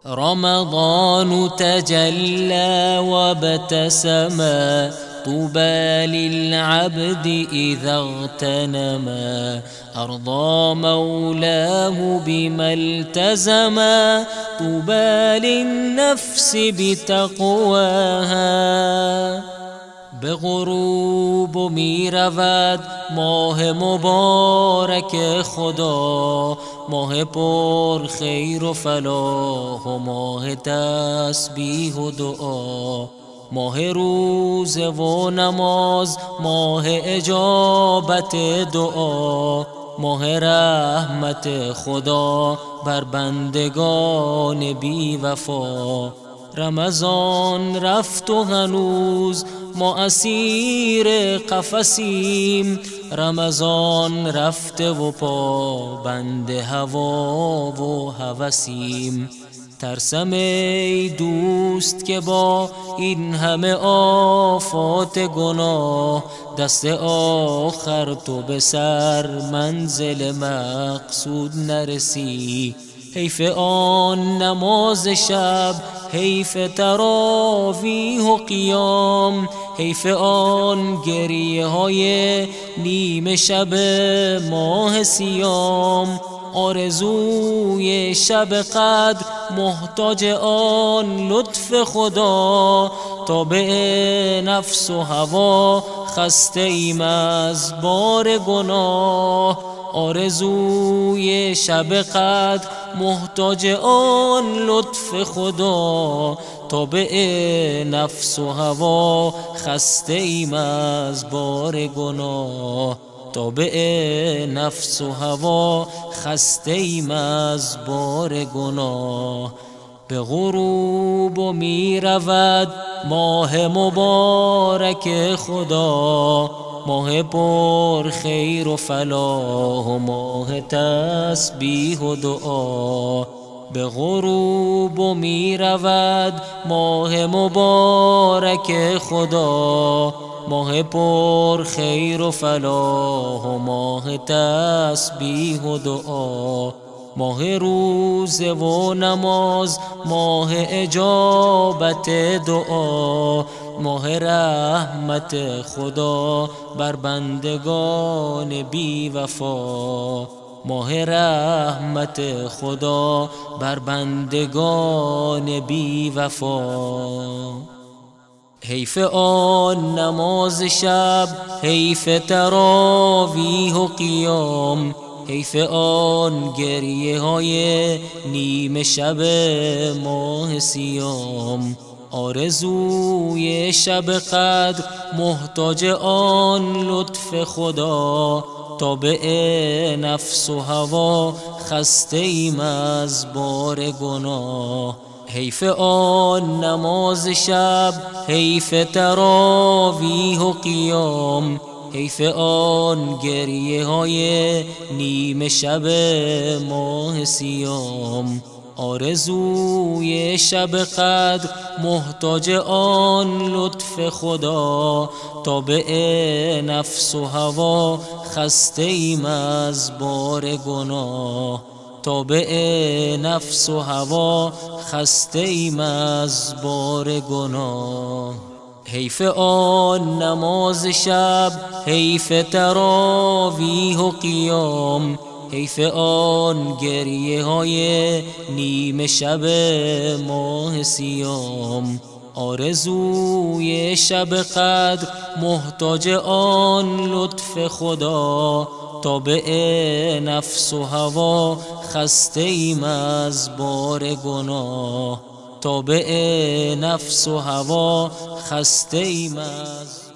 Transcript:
رمضان تجلى وابتسما، طوبى للعبد إذا اغتنما، أرضى مولاه بما التزما، طوبى للنفس بتقواها. به غروب می رود ماه مبارک خدا، ماه پر خیر و فلاح و ماه تسبیح و دعا، ماه روزه و نماز، ماه اجابت دعا، ماه رحمت خدا بر بندگان بی وفا. رمضان رفت و هنوز ما اسیر قفسیم، رمضان رفته و پابند هوا و هوسیم. ترسم ای دوست که با این همه آفات گناه، دست آخر تو به سر منزل مقصود نرسی. حیف آن نماز شب، حیف تراویح و قیام، حیف آن گریه های نیمه شب ماه صیام. آرزوی شب قدر محتاج آن لطف خدا، تابع نفس و هوا خسته ایم از بار گناه. آرزوی شب قدر محتاج آن لطف خدا، تابع نفس و هوا خسته ایم از بار گناه، تابع نفس و هوا خسته ایم از بار گناه. به غروب می رود ماه مبارک خدا، ماه پر خیر و فلاح و ماه تسبیح و دعا. به غروب می رود ماه مبارک خدا، ماه پر خیر و فلاح و ماه تسبیح و دعا، ماه روزه و نماز، ماه اجابت دعا، ماه رحمت خدا بر بندگان بی وفا، ماه رحمت خدا بر بندگان بی وفا. حیف آن نماز شب، حیف تراویح و قیام، حیف آن گریه های نیمه شب ماه صیام. آرزوی شب قدر محتاج آن لطف خدا، تابع نفس و هوا خسته ایم از بار گناه. حیف آن نماز شب، حیف تراویح و قیام، حیف آن گریه های نیمه شب ماه صیام. آرزوی شب قدر محتاج آن لطف خدا، تابع نفس و هوا خسته ایم از بار گناه، تابع نفس و هوا خسته ایم از بار گناه. حیف آن نماز شب، حیف تراویح و قیام، حیف آن گریه های نیمه شب ماه صیام. آرزوی شب قدر محتاج آن لطف خدا، تابع نفس و هوا خسته ایم از بار گناه، تابع نفس و هوا خسته ایم از